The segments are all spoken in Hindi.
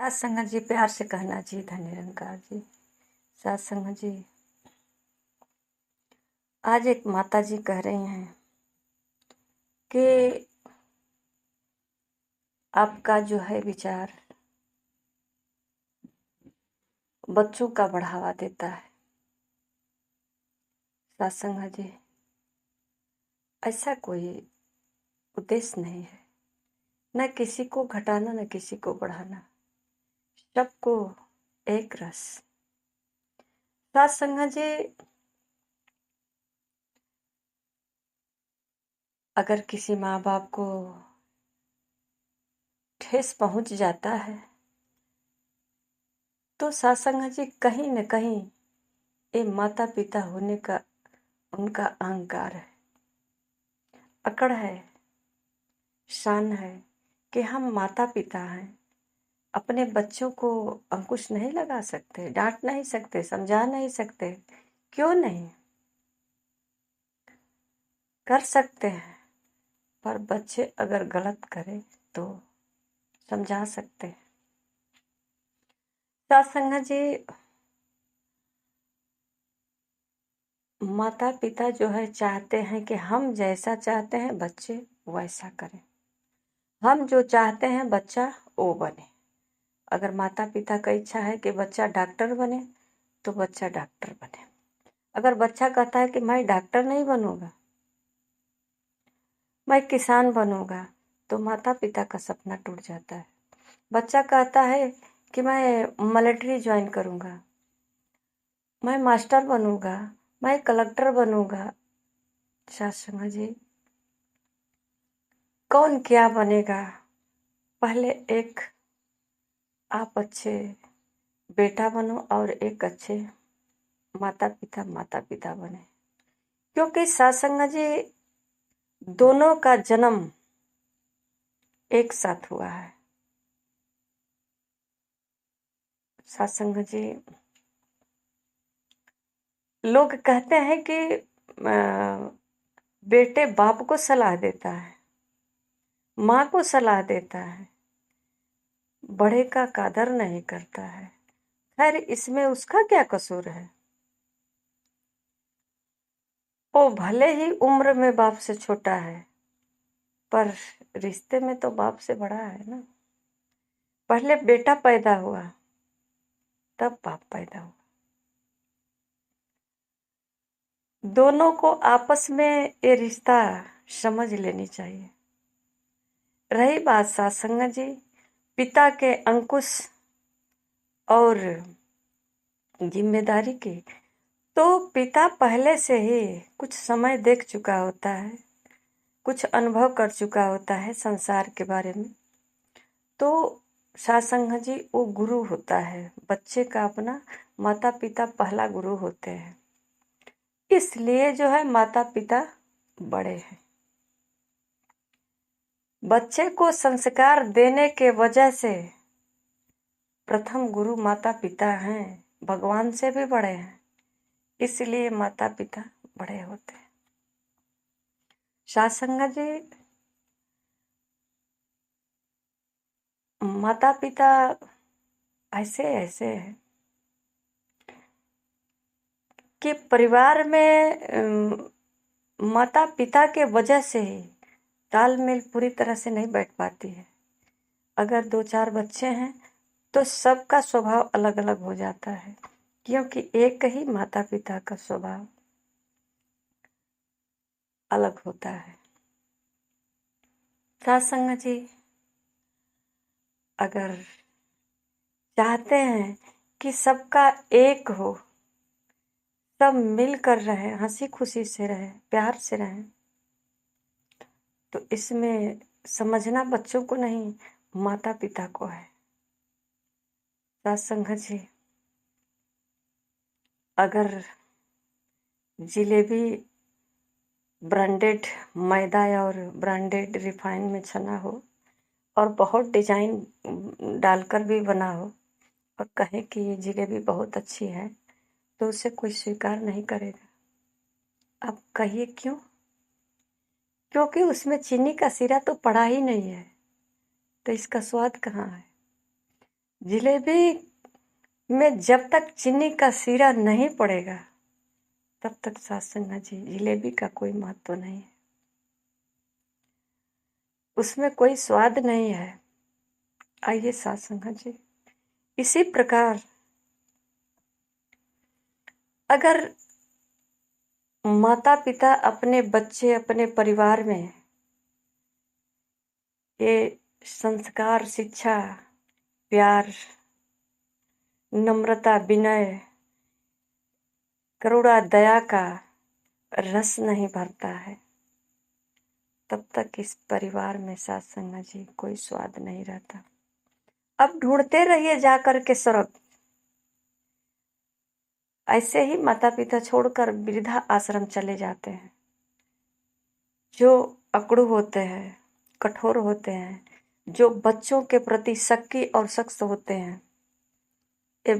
सात संगत जी, प्यार से कहना जी, धन निरंकार जी। सात संगत जी, आज एक माता जी कह रही हैं कि आपका जो है विचार बच्चों का बढ़ावा देता है। सात संगत जी, ऐसा कोई उद्देश्य नहीं है, न किसी को घटाना न किसी को बढ़ाना, सबको एक रस। सात संगत जी, अगर किसी माँ बाप को ठेस पहुंच जाता है तो सात संगत जी कहीं न कहीं ये माता पिता होने का उनका अहंकार है, अकड़ है, शान है कि हम माता पिता हैं। अपने बच्चों को अंकुश नहीं लगा सकते, डांट नहीं सकते, समझा नहीं सकते। क्यों नहीं? कर सकते हैं, पर बच्चे अगर गलत करें तो समझा सकते हैं। सात संगत जी, माता पिता जो है चाहते हैं कि हम जैसा चाहते हैं बच्चे वैसा करें, हम जो चाहते हैं बच्चा वो बने। अगर माता पिता का इच्छा है कि बच्चा डॉक्टर बने तो बच्चा डॉक्टर बने। अगर बच्चा कहता है कि मैं डॉक्टर नहीं बनूंगा, मैं किसान बनूंगा, तो माता पिता का सपना टूट जाता है। बच्चा कहता है कि मैं मिलिट्री ज्वाइन करूंगा, मैं मास्टर बनूंगा, मैं कलेक्टर बनूंगा। शास्त्री जी, कौन क्या बनेगा? पहले एक आप अच्छे बेटा बनो और एक अच्छे माता पिता बने, क्योंकि सत्संग जी दोनों का जन्म एक साथ हुआ है। सत्संग जी, लोग कहते हैं कि बेटे बाप को सलाह देता है, माँ को सलाह देता है, बड़े का कदर नहीं करता है। खैर, इसमें उसका क्या कसूर है? वो भले ही उम्र में बाप से छोटा है, पर रिश्ते में तो बाप से बड़ा है ना। पहले बेटा पैदा हुआ, तब बाप पैदा हुआ। दोनों को आपस में ये रिश्ता समझ लेनी चाहिए। रही बात सत्संग जी पिता के अंकुश और जिम्मेदारी की, तो पिता पहले से ही कुछ समय देख चुका होता है, कुछ अनुभव कर चुका होता है संसार के बारे में। तो सत्संग जी वो गुरु होता है बच्चे का, अपना माता पिता पहला गुरु होते हैं। इसलिए जो है माता पिता बड़े हैं। बच्चे को संस्कार देने के वजह से प्रथम गुरु माता पिता हैं, भगवान से भी बड़े हैं, इसलिए माता पिता बड़े होते हैं। सत्संग जी, माता पिता ऐसे ऐसे हैं कि परिवार में माता पिता के वजह से ही तालमेल पूरी तरह से नहीं बैठ पाती है। अगर 2-4 बच्चे हैं तो सबका स्वभाव अलग अलग हो जाता है, क्योंकि एक ही माता पिता का स्वभाव अलग होता है। सत्संग जी, अगर चाहते हैं कि सबका एक हो, सब मिलकर रहे, हंसी खुशी से रहे, प्यार से रहे, तो इसमें समझना बच्चों को नहीं, माता पिता को है। सत्संग जी, अगर जिलेबी ब्रांडेड मैदा और ब्रांडेड रिफाइन में छना हो और बहुत डिजाइन डालकर भी बना हो और कहे कि ये जिलेबी बहुत अच्छी है, तो उसे कोई स्वीकार नहीं करेगा। अब कहिए क्यों? क्योंकि उसमें चीनी का सिरा तो पड़ा ही नहीं है, तो इसका स्वाद कहाँ है? जिलेबी में जब तक चीनी का सीरा नहीं पड़ेगा तब तक सासंगा जी जिलेबी का कोई महत्व नहीं है, उसमें कोई स्वाद नहीं है। आइए सासंगा जी, इसी प्रकार अगर माता पिता अपने बच्चे अपने परिवार में ये संस्कार, शिक्षा, प्यार, नम्रता, विनय, करुणा, दया का रस नहीं भरता है, तब तक इस परिवार में सासंगा जी कोई स्वाद नहीं रहता। अब ढूंढते रहिए जाकर के स्वर्ग। ऐसे ही माता पिता छोड़कर वृद्धा आश्रम चले जाते हैं, जो अकड़ू होते हैं, कठोर होते हैं, जो बच्चों के प्रति शक्की और सख्त होते हैं, ये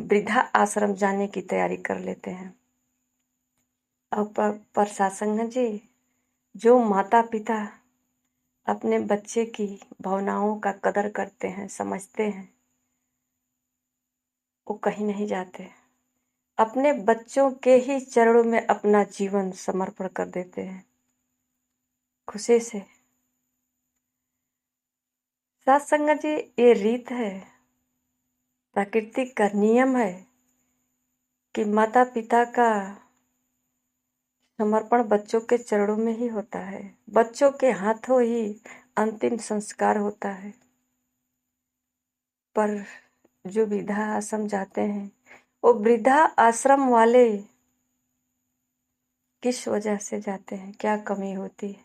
वृद्धा आश्रम जाने की तैयारी कर लेते हैं। अब पर सासंग जी, जो माता पिता अपने बच्चे की भावनाओं का कदर करते हैं, समझते हैं, वो कहीं नहीं जाते, अपने बच्चों के ही चरणों में अपना जीवन समर्पण कर देते हैं खुशी से। सत्संग जी, ये रीत है, प्राकृतिक का नियम है कि माता पिता का समर्पण बच्चों के चरणों में ही होता है, बच्चों के हाथों ही अंतिम संस्कार होता है। पर जो वृद्धा आश्रम जाते हैं, वो वृद्धा आश्रम वाले किस वजह से जाते हैं, क्या कमी होती है?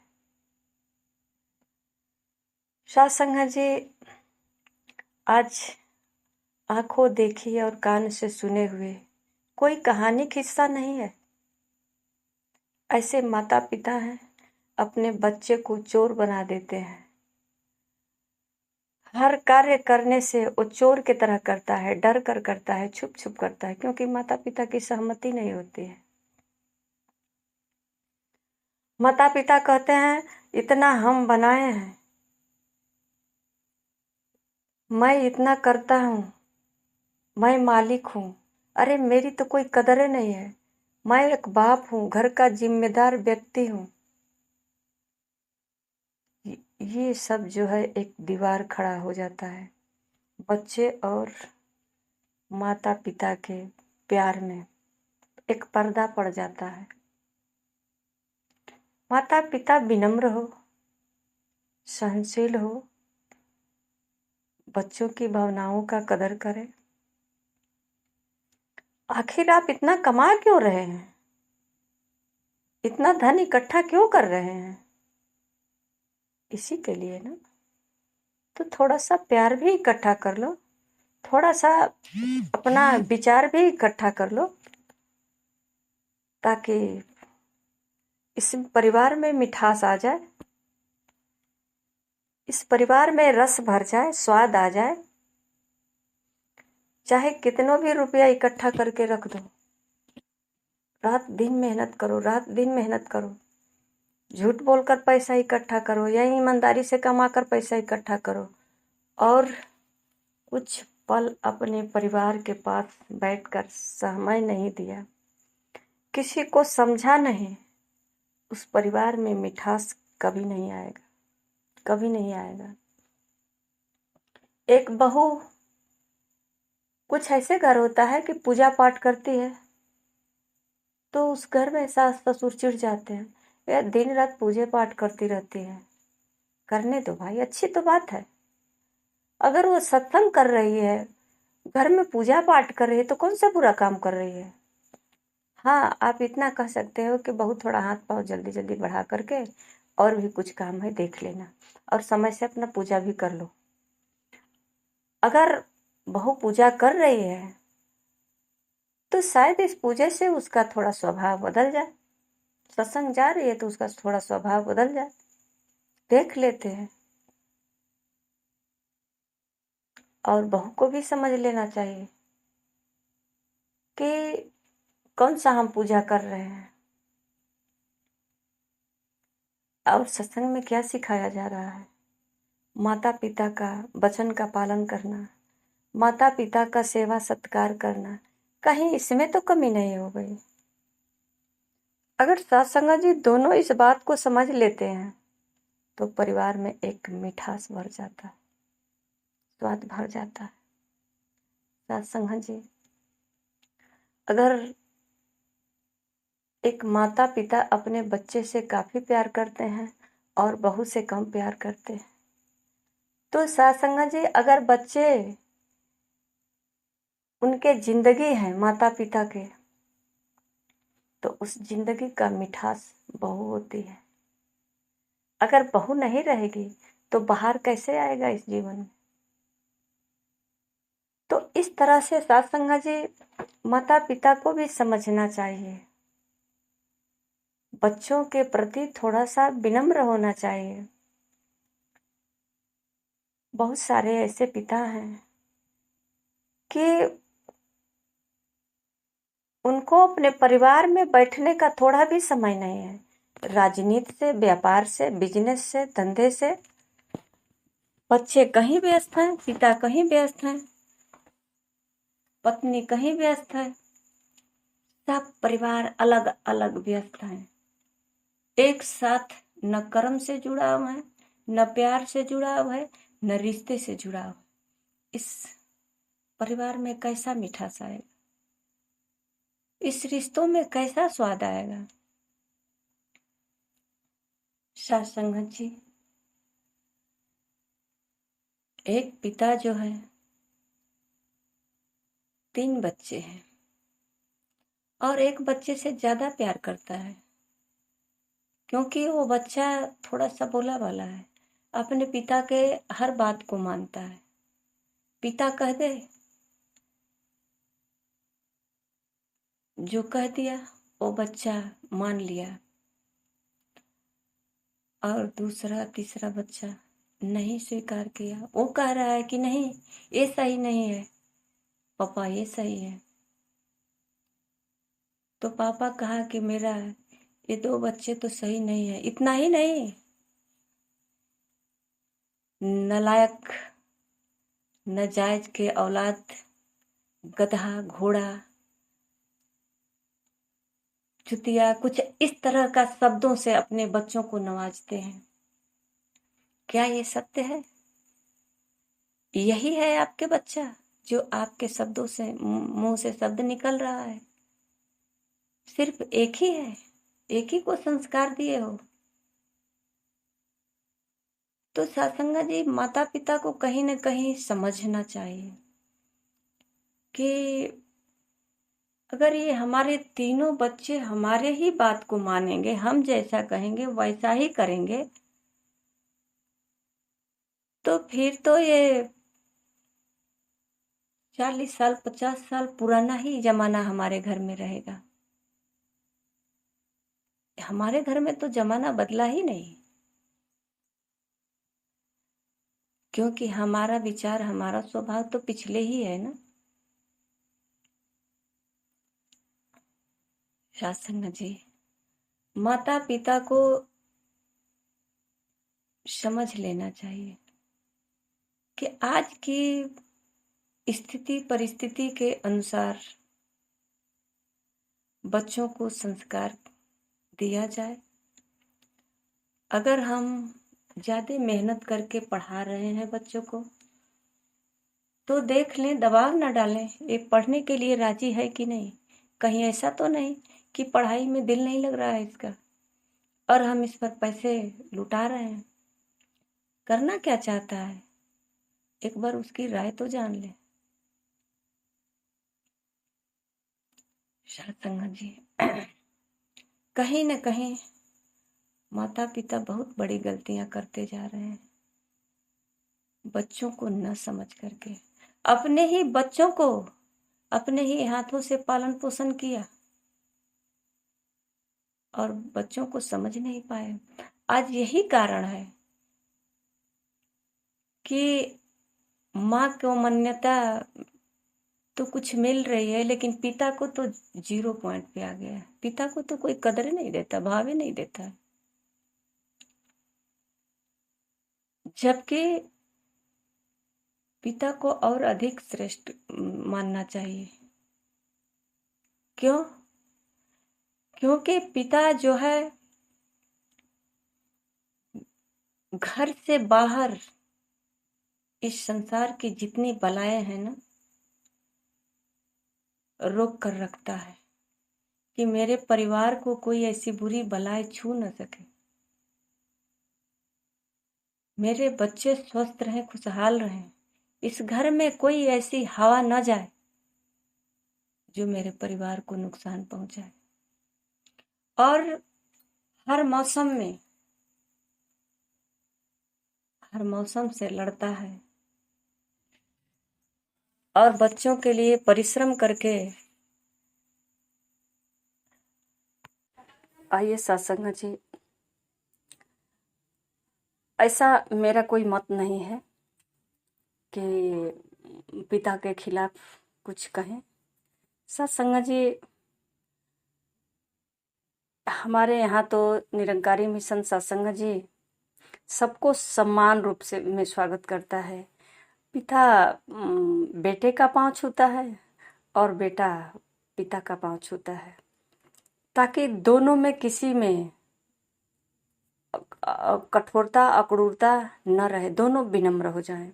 सत्संग जी, आज आंखों देखी और कान से सुने हुए कोई कहानी किस्सा नहीं है। ऐसे माता पिता हैं, अपने बच्चे को चोर बना देते हैं, हर कार्य करने से वो चोर की तरह करता है, डर कर करता है, छुप छुप करता है, क्योंकि माता पिता की सहमति नहीं होती है। माता पिता कहते हैं इतना हम बनाए हैं, मैं इतना करता हूँ, मैं मालिक हूँ। अरे मेरी तो कोई कदर नहीं है, मैं एक बाप हूँ, घर का जिम्मेदार व्यक्ति हूँ। ये सब जो है एक दीवार खड़ा हो जाता है बच्चे और माता पिता के प्यार में, एक पर्दा पड़ जाता है। माता पिता विनम्र हो, सहनशील हो, बच्चों की भावनाओं का कदर करें। आखिर आप इतना कमा क्यों रहे हैं, इतना धन इकट्ठा क्यों कर रहे हैं? इसी के लिए ना, तो थोड़ा सा प्यार भी इकट्ठा कर लो, थोड़ा सा अपना विचार भी इकट्ठा कर लो, ताकि इस परिवार में मिठास आ जाए, इस परिवार में रस भर जाए, स्वाद आ जाए। चाहे कितनों भी रुपया इकट्ठा करके रख दो, रात दिन मेहनत करो, रात दिन मेहनत करो, झूठ बोलकर पैसा इकट्ठा करो या ईमानदारी से कमाकर पैसा इकट्ठा करो, और कुछ पल अपने परिवार के पास बैठकर समय नहीं दिया, किसी को समझा नहीं, उस परिवार में मिठास कभी नहीं आएगा, कभी नहीं आएगा। एक बहू, कुछ ऐसे घर होता है कि पूजा पाठ करती है तो उस घर में सास ससुर चिढ़ जाते हैं, यार दिन रात पूजा पाठ करती रहती है। करने दो भाई, अच्छी तो बात है। अगर वो सत्संग कर रही है, घर में पूजा पाठ कर रही है, तो कौन सा बुरा काम कर रही है? हाँ, आप इतना कह सकते हो कि बहू थोड़ा हाथ पाँव जल्दी जल्दी बढ़ा करके और भी कुछ काम है देख लेना, और समय से अपना पूजा भी कर लो। अगर बहू पूजा कर रही है तो शायद इस पूजे से उसका थोड़ा स्वभाव बदल जाए, सत्संग जा रही है तो उसका थोड़ा स्वभाव बदल जाए, देख लेते हैं। और बहू को भी समझ लेना चाहिए कि कौन सा हम पूजा कर रहे हैं और सत्संग में क्या सिखाया जा रहा है। माता पिता का वचन का पालन करना, माता पिता का सेवा सत्कार करना, कहीं इसमें तो कमी नहीं हो गई। अगर सास संगत जी दोनों इस बात को समझ लेते हैं तो परिवार में एक मिठास भर जाता है, स्वाद भर जाता है। सास संगत जी, अगर एक माता पिता अपने बच्चे से काफी प्यार करते हैं और बहू से कम प्यार करते हैं, तो सास संगत जी अगर बच्चे उनके जिंदगी हैं माता पिता के, तो उस जिंदगी का मिठास बहू होती है। अगर बहू नहीं रहेगी तो बाहर कैसे आएगा इस जीवन में। तो इस तरह से सास संगत जी माता पिता को भी समझना चाहिए, बच्चों के प्रति थोड़ा सा विनम्र होना चाहिए। बहुत सारे ऐसे पिता हैं कि उनको अपने परिवार में बैठने का थोड़ा भी समय नहीं है। राजनीति से, व्यापार से, बिजनेस से, धंधे से बच्चे कहीं व्यस्त हैं, पिता कहीं व्यस्त हैं, पत्नी कहीं व्यस्त है, सब परिवार अलग अलग व्यस्त हैं। एक साथ न कर्म से जुड़ाव है, न प्यार से जुड़ाव है, न रिश्ते से जुड़ाव है। इस परिवार में कैसा मिठास आएगा, इस रिश्तों में कैसा स्वाद आएगा। सास संगत जी, एक पिता जो है 3 बच्चे हैं और एक बच्चे से ज्यादा प्यार करता है, क्योंकि वो बच्चा थोड़ा सा बोला वाला है, अपने पिता के हर बात को मानता है। पिता कह दे, जो कह दिया वो बच्चा मान लिया, और दूसरा तीसरा बच्चा नहीं स्वीकार किया। वो कह रहा है कि नहीं, ये सही नहीं है पापा, ये सही है। तो पापा कहा कि मेरा ये 2 बच्चे तो सही नहीं है। इतना ही नहीं, नालायक, नाजायज के औलाद, गधा, घोड़ा, चुतिया, कुछ इस तरह का शब्दों से अपने बच्चों को नवाजते हैं। क्या ये सत्य है? यही है आपके बच्चा जो आपके शब्दों से, मुंह से शब्द निकल रहा है? सिर्फ एक ही है, एक ही को संस्कार दिए हो? तो सत्संगा जी, माता पिता को कहीं न कहीं समझना चाहिए कि अगर ये हमारे तीनों बच्चे हमारे ही बात को मानेंगे, हम जैसा कहेंगे वैसा ही करेंगे, तो फिर तो ये 40 साल 50 साल पुराना ही जमाना हमारे घर में रहेगा। हमारे घर में तो जमाना बदला ही नहीं, क्योंकि हमारा विचार, हमारा स्वभाव तो पिछले ही है ना। सत्संग जी, माता पिता को समझ लेना चाहिए कि आज की स्थिति परिस्थिति के अनुसार बच्चों को संस्कार दिया जाए। अगर हम ज्यादा मेहनत करके पढ़ा रहे हैं बच्चों को, तो देख लें, दबाव न डालें, ये पढ़ने के लिए राजी है कि नहीं। कहीं ऐसा तो नहीं कि पढ़ाई में दिल नहीं लग रहा है इसका और हम इस पर पैसे लुटा रहे हैं। करना क्या चाहता है, एक बार उसकी राय तो जान ले। सत्संग जी, कहीं न कहीं माता पिता बहुत बड़ी गलतियां करते जा रहे हैं, बच्चों को न समझ करके। अपने ही बच्चों को अपने ही हाथों से पालन पोषण किया और बच्चों को समझ नहीं पाए। आज यही कारण है कि माँ को मान्यता तो कुछ मिल रही है, लेकिन पिता को तो 0 पॉइंट पे आ गया है। पिता को तो कोई कदर नहीं देता, भाव ही नहीं देता है। जबकि पिता को और अधिक श्रेष्ठ मानना चाहिए। क्यों? क्योंकि पिता जो है घर से बाहर इस संसार की जितनी बलाएं हैं ना, रोक कर रखता है कि मेरे परिवार को कोई ऐसी बुरी बलाएं छू न सके। मेरे बच्चे स्वस्थ रहें, खुशहाल रहें। इस घर में कोई ऐसी हवा न जाए जो मेरे परिवार को नुकसान पहुंचाए। और हर मौसम से लड़ता है और बच्चों के लिए परिश्रम करके। आइए सत्संग जी, ऐसा मेरा कोई मत नहीं है कि पिता के खिलाफ कुछ कहें। सत्संग जी, हमारे यहाँ तो निरंकारी मिशन सत्संग जी सबको समान रूप से में स्वागत करता है। पिता बेटे का पांव छूता है और बेटा पिता का पांव छूता है, ताकि दोनों में किसी में कठोरता अक्रूरता न रहे, दोनों विनम्र हो जाएं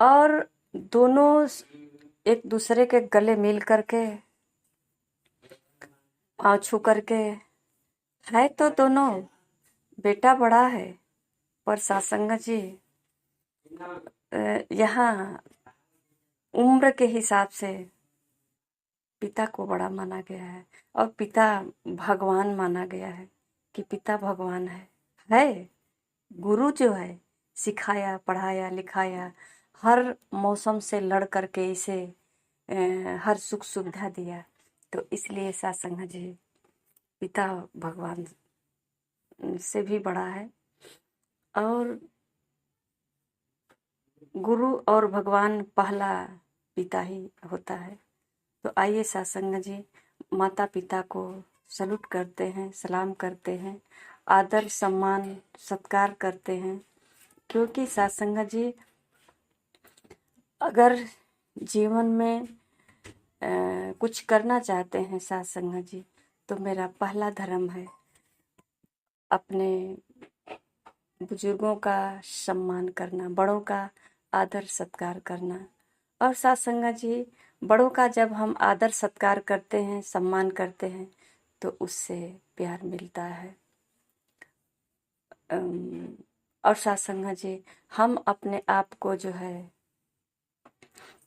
और दोनों एक दूसरे के गले मिल करके पांव छू करके है। तो दोनों बेटा बड़ा है, पर सत्संग जी यहाँ उम्र के हिसाब से पिता को बड़ा माना गया है और पिता भगवान माना गया है कि पिता भगवान है। गुरु जो है सिखाया, पढ़ाया, लिखाया, हर मौसम से लड़ करके इसे हर सुख सुविधा दिया। तो इसलिए सत्संग जी पिता भगवान से भी बड़ा है और गुरु और भगवान पहला पिता ही होता है। तो आइए सत्संग जी माता पिता को सल्यूट करते हैं, सलाम करते हैं, आदर सम्मान सत्कार करते हैं। क्योंकि सत्संग जी अगर जीवन में कुछ करना चाहते हैं सत्संग जी, तो मेरा पहला धर्म है अपने बुजुर्गों का सम्मान करना, बड़ों का आदर सत्कार करना। और सत्संग जी बड़ों का जब हम आदर सत्कार करते हैं, सम्मान करते हैं, तो उससे प्यार मिलता है। और सत्संग जी हम अपने आप को जो है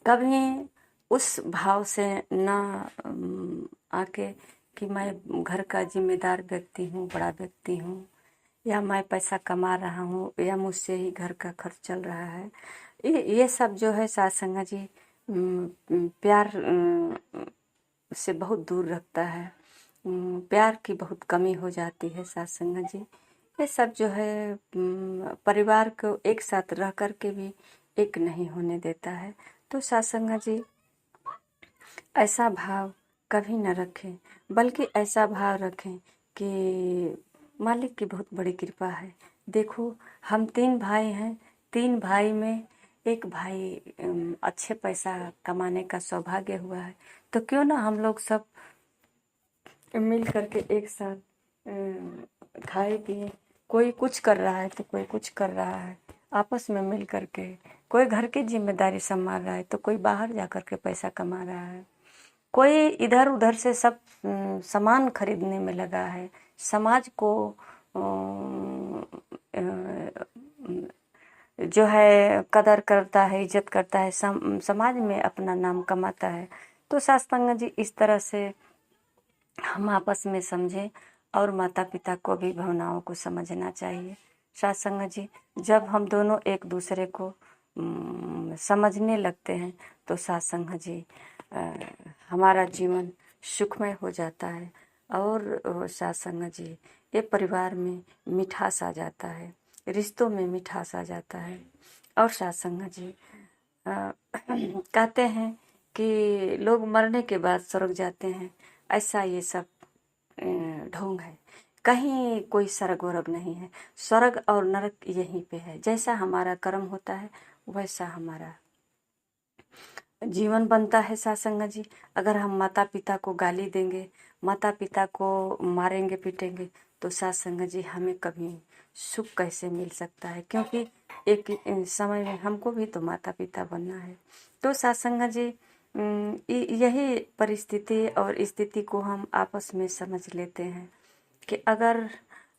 कभी उस भाव से ना आके कि मैं घर का जिम्मेदार व्यक्ति हूँ, बड़ा व्यक्ति हूँ, या मैं पैसा कमा रहा हूँ, या मुझसे ही घर का खर्च चल रहा है, ये सब जो है सत्संग जी प्यार से बहुत दूर रखता है। प्यार की बहुत कमी हो जाती है सत्संग जी। ये सब जो है परिवार को एक साथ रह कर के भी एक नहीं होने देता है। तो सत्संग जी ऐसा भाव कभी न रखें, बल्कि ऐसा भाव रखें कि मालिक की बहुत बड़ी कृपा है। देखो हम 3 भाई हैं, 3 भाई में एक भाई अच्छे पैसा कमाने का सौभाग्य हुआ है, तो क्यों ना हम लोग सब मिल करके एक साथ खाए पिए। कोई कुछ कर रहा है तो कोई कुछ कर रहा है, आपस में मिल करके कोई घर की जिम्मेदारी संभाल रहा है तो कोई बाहर जा कर के पैसा कमा रहा है, कोई इधर उधर से सब सामान खरीदने में लगा है, समाज को जो है कदर करता है, इज्जत करता है, समाज में अपना नाम कमाता है। तो सत्संग जी इस तरह से हम आपस में समझें और माता पिता को भी भावनाओं को समझना चाहिए। सत्संग जी जब हम दोनों एक दूसरे को समझने लगते हैं तो सत्संग जी हमारा जीवन सुखमय हो जाता है और सत्संग जी ये परिवार में मिठास आ जाता है, रिश्तों में मिठास आ जाता है। और सत्संग जी कहते हैं कि लोग मरने के बाद स्वर्ग जाते हैं, ऐसा ये सब ढोंग है। कहीं कोई स्वर्ग वर्ग नहीं है। स्वर्ग और नरक यहीं पे है। जैसा हमारा कर्म होता है वैसा हमारा जीवन बनता है। सत्संग जी, अगर हम माता पिता को गाली देंगे, माता पिता को मारेंगे पीटेंगे, तो सत्संग जी हमें कभी सुख कैसे मिल सकता है? क्योंकि एक समय में हमको भी तो माता पिता बनना है। तो सत्संग जी, यही परिस्थिति और स्थिति को हम आपस में समझ लेते हैं कि अगर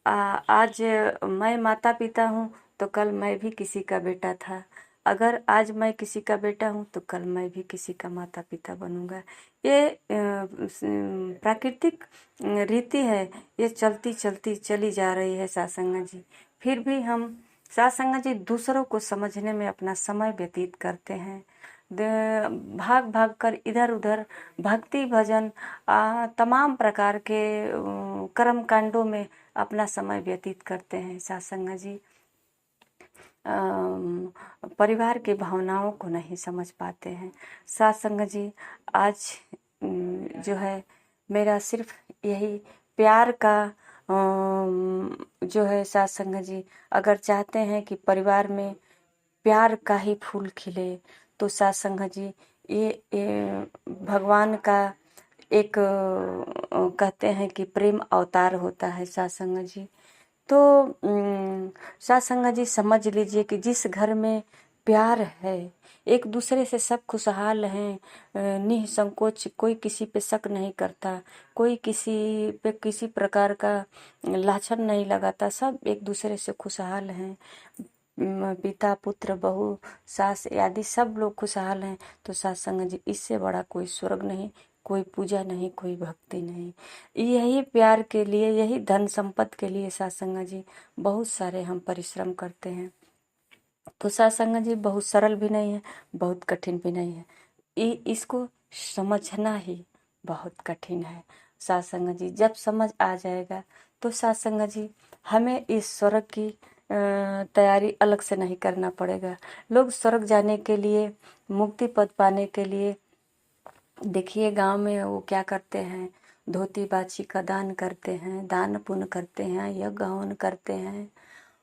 आज मैं माता पिता हूँ तो कल मैं भी किसी का बेटा था। अगर आज मैं किसी का बेटा हूँ तो कल मैं भी किसी का माता पिता बनूंगा। ये प्राकृतिक रीति है, ये चलती चलती चली जा रही है सत्संग जी। फिर भी हम सत्संग जी दूसरों को समझने में अपना समय व्यतीत करते हैं। भाग भाग कर इधर उधर भक्ति भजन तमाम प्रकार के कर्म कांडों में अपना समय व्यतीत करते हैं सत्संग जी। परिवार की भावनाओं को नहीं समझ पाते हैं सत्संग जी। आज जो है मेरा सिर्फ यही प्यार का जो है सत्संग जी, अगर चाहते हैं कि परिवार में प्यार का ही फूल खिले तो सत्संग जी ये भगवान का एक कहते हैं कि प्रेम अवतार होता है सत्संग जी। तो सत्संग जी समझ लीजिए कि जिस घर में प्यार है, एक दूसरे से सब खुशहाल हैं, निसंकोच, कोई किसी पे शक नहीं करता, कोई किसी पे किसी प्रकार का लाछन नहीं लगाता, सब एक दूसरे से खुशहाल हैं। पिता पुत्र बहू सास आदि सब लोग खुशहाल हैं। तो सत्संग जी इससे बड़ा कोई स्वर्ग नहीं, कोई पूजा नहीं, कोई भक्ति नहीं। यही प्यार के लिए, यही धन संपत्ति के लिए सत्संग जी बहुत सारे हम परिश्रम करते हैं। तो सत्संग जी बहुत सरल भी नहीं है, बहुत कठिन भी नहीं है। इसको समझना ही बहुत कठिन है सत्संग जी। जब समझ आ जाएगा तो सत्संग जी हमें इस स्वर्ग की तैयारी अलग से नहीं करना पड़ेगा। लोग स्वर्ग जाने के लिए, मुक्ति पद पाने के लिए, देखिए गांव में वो क्या करते हैं, धोती बाछी का दान करते हैं, दान पुण्य करते हैं, यज्ञ हवन करते हैं,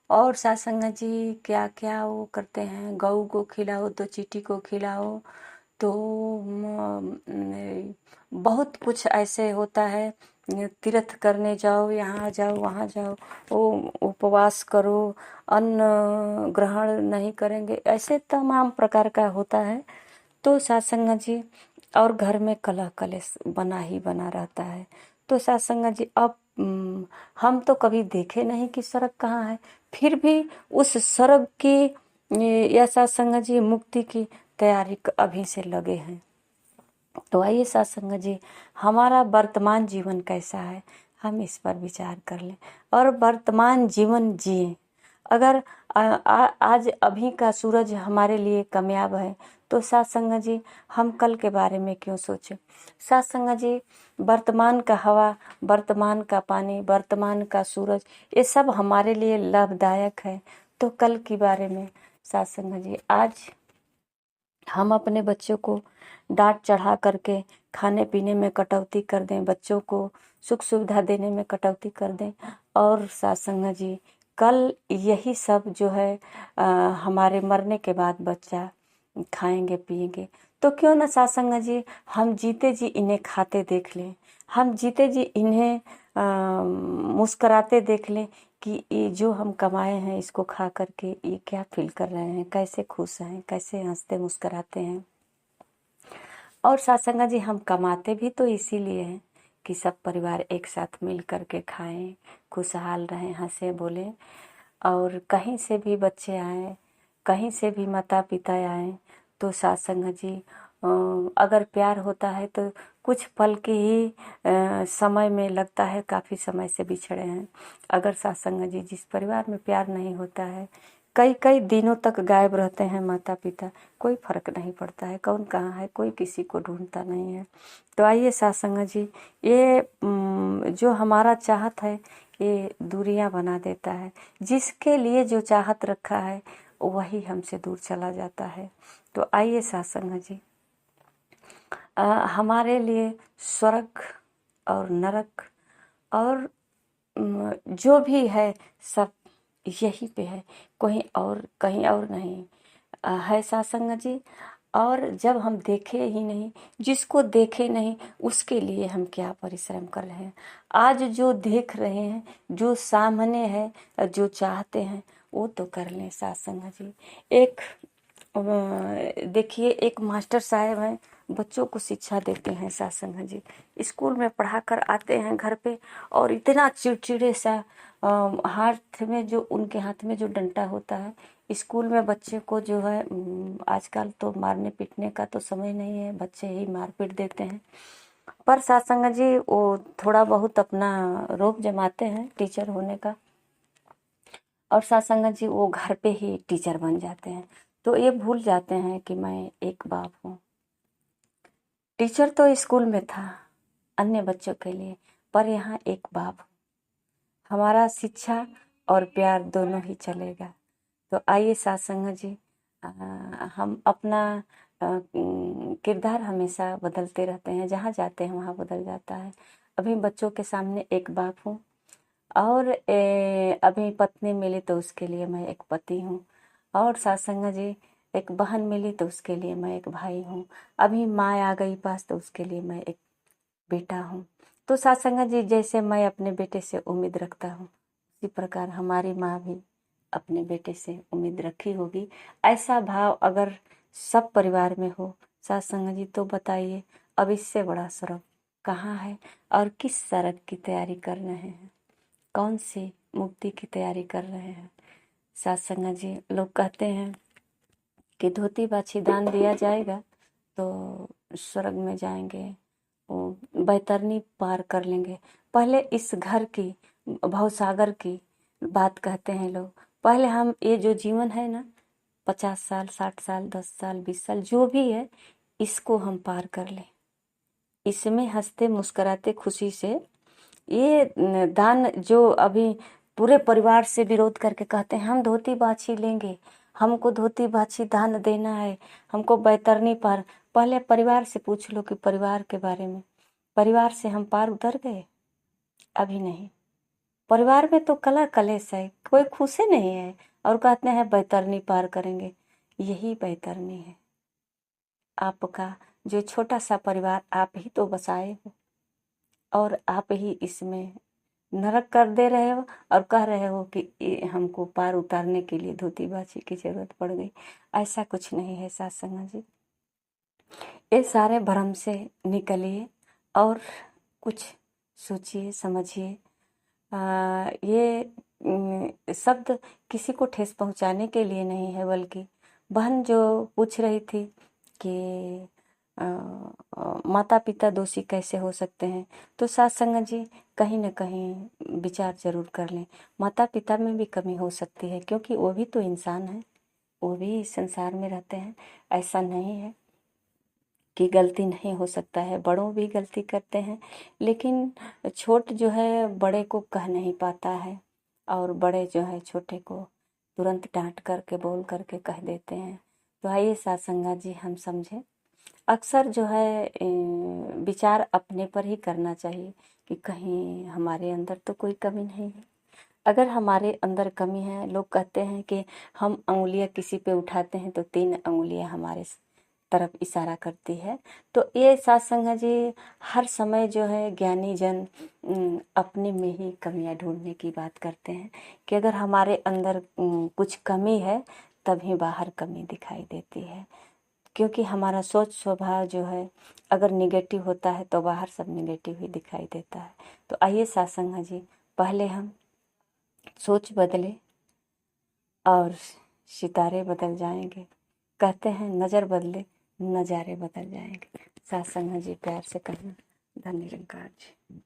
और सत्संग जी क्या क्या वो करते हैं, गऊ को खिलाओ तो चींटी को खिलाओ, तो बहुत कुछ ऐसे होता है। तीर्थ करने जाओ, यहाँ जाओ वहाँ जाओ, वो उपवास करो, अन्न ग्रहण नहीं करेंगे, ऐसे तमाम प्रकार का होता है। तो सत्संग जी, और घर में कलह कलेश बना ही बना रहता है। तो सत्संग जी अब हम तो कभी देखे नहीं कि स्वर्ग कहाँ है, फिर भी उस स्वर्ग की या सत्संग जी मुक्ति की तैयारी अभी से लगे हैं। तो आइए सत्संग जी, हमारा वर्तमान जीवन कैसा है, हम इस पर विचार कर लें और वर्तमान जीवन जिए। अगर आज अभी का सूरज हमारे लिए कामयाब है तो सत्संग जी हम कल के बारे में क्यों सोचें। सत्संग जी वर्तमान का हवा, वर्तमान का पानी, वर्तमान का सूरज, ये सब हमारे लिए लाभदायक है। तो कल के बारे में सत्संग जी आज हम अपने बच्चों को डांट चढ़ा करके खाने पीने में कटौती कर दें, बच्चों को सुख सुविधा देने में कटौती कर दें, और सत्संग जी कल यही सब जो है हमारे मरने के बाद बच्चा खाएंगे पिएंगे। तो क्यों ना सत्संग जी हम जीते जी इन्हें खाते देख लें, हम जीते जी इन्हें मुस्कराते देख लें कि ये जो हम कमाए हैं इसको खा करके ये क्या फील कर रहे हैं, कैसे खुश हैं, कैसे हंसते मुस्कराते हैं। और सत्संग जी हम कमाते भी तो इसीलिए हैं कि सब परिवार एक साथ मिल करके खाएं, खुशहाल रहें, हंसे बोलें। और कहीं से भी बच्चे आए, कहीं से भी माता पिता आए तो सत्संग जी अगर प्यार होता है तो कुछ पल के ही समय में लगता है काफ़ी समय से बिछड़े हैं। अगर सत्संग जी जिस परिवार में प्यार नहीं होता है, कई कई दिनों तक गायब रहते हैं माता पिता, कोई फर्क नहीं पड़ता है कौन कहाँ है, कोई किसी को ढूंढता नहीं है। तो आइए सत्संग जी, ये जो हमारा चाहत है ये दूरियां बना देता है। जिसके लिए जो चाहत रखा है वही हमसे दूर चला जाता है। तो आइए सत्संग जी हमारे लिए स्वर्ग और नरक और जो भी है सब यहीं पे है, कहीं और नहीं है सत्संग जी। और जब हम देखे ही नहीं, जिसको देखे नहीं उसके लिए हम क्या परिश्रम कर रहे हैं। आज जो देख रहे हैं, जो सामने है, जो चाहते हैं वो तो कर लें सत्संग जी। एक देखिए, एक मास्टर साहब हैं, बच्चों को शिक्षा देते हैं सत्संग जी। स्कूल में पढ़ा कर आते हैं घर पे और इतना चिड़चिड़े सा उनके हाथ में जो डंडा होता है, स्कूल में बच्चे को जो है आजकल तो मारने पीटने का तो समय नहीं है, बच्चे ही मार पीट देते हैं। पर सत्संग जी वो थोड़ा बहुत अपना रोब जमाते हैं टीचर होने का, और सत्संग जी वो घर पे ही टीचर बन जाते हैं। तो ये भूल जाते हैं कि मैं एक बाप हूँ। टीचर तो स्कूल में था अन्य बच्चों के लिए, पर यहाँ एक बाप हूँ। हमारा शिक्षा और प्यार दोनों ही चलेगा। तो आइए सत्संग जी, हम अपना किरदार हमेशा बदलते रहते हैं, जहाँ जाते हैं वहाँ बदल जाता है। अभी बच्चों के सामने एक बाप हूँ, और अभी पत्नी मिली तो उसके लिए मैं एक पति हूँ, और सत्संग जी एक बहन मिली तो उसके लिए मैं एक भाई हूँ। अभी माँ आ गई पास तो उसके लिए मैं एक बेटा हूँ। तो सत्संग जी, जैसे मैं अपने बेटे से उम्मीद रखता हूँ, इसी प्रकार हमारी माँ भी अपने बेटे से उम्मीद रखी होगी। ऐसा भाव अगर सब परिवार में हो सत्संग जी, तो बताइए अब इससे बड़ा स्वर्ग कहाँ है। और किस सड़क की तैयारी कर रहे हैं, कौन सी मुक्ति की तैयारी कर रहे हैं सत्संग जी। लोग कहते हैं कि धोती बाछी दान दिया जाएगा तो स्वर्ग में जाएंगे, वो बैतरनी पार कर लेंगे। पहले इस घर की भवसागर की बात कहते हैं लोग। पहले हम ये जो जीवन है ना, 50 साल 60 साल 10 साल 20 साल जो भी है, इसको हम पार कर लें, इसमें हंसते मुस्कुराते खुशी से ये दान जो अभी पूरे परिवार से विरोध करके कहते हैं हम धोती बाछी लेंगे, हमको धोती बाछी दान देना है, हमको बैतरनी पार। पहले परिवार से पूछ लो कि परिवार के बारे में, परिवार से हम पार उतर गए? अभी नहीं। परिवार में तो कला कलेश है, कोई खुशी नहीं है, और कहते हैं बैतरनी पार करेंगे। यही बैतरनी है आपका, जो छोटा सा परिवार आप ही तो बसाए हो, और आप ही इसमें नरक कर दे रहे हो और कह रहे हो कि हमको पार उतारने के लिए धोती बाछी की जरूरत पड़ गई। ऐसा कुछ नहीं है सत्संग जी। ये सारे भ्रम से निकलिए और कुछ सोचिए समझिए। ये शब्द किसी को ठेस पहुंचाने के लिए नहीं है, बल्कि बहन जो पूछ रही थी कि माता पिता दोषी कैसे हो सकते हैं, तो सत्संग जी कहीं ना कहीं विचार जरूर कर लें। माता पिता में भी कमी हो सकती है, क्योंकि वो भी तो इंसान है, वो भी इस संसार में रहते हैं। ऐसा नहीं है कि गलती नहीं हो सकता है, बड़ों भी गलती करते हैं, लेकिन छोट जो है बड़े को कह नहीं पाता है, और बड़े जो है छोटे को तुरंत डांट करके बोल करके कह देते हैं। तो आइए सत्संगा जी हम समझें। अक्सर जो है विचार अपने पर ही करना चाहिए कि कहीं हमारे अंदर तो कोई कमी नहीं है। अगर हमारे अंदर कमी है, लोग कहते हैं कि हम अंगुलियां किसी पे उठाते हैं तो 3 अंगुलियां हमारे तरफ इशारा करती है। तो ये सत्संग जी हर समय जो है ज्ञानी जन अपने में ही कमियां ढूंढने की बात करते हैं, कि अगर हमारे अंदर कुछ कमी है तभी बाहर कमी दिखाई देती है। क्योंकि हमारा सोच स्वभाव जो है अगर निगेटिव होता है तो बाहर सब निगेटिव ही दिखाई देता है। तो आइए सत्संग जी, पहले हम सोच बदले और सितारे बदल जाएंगे। कहते हैं नज़र बदले नज़ारे बदल जाएंगे। सत्संग जी प्यार से कहना। धन्य निरंकार जी।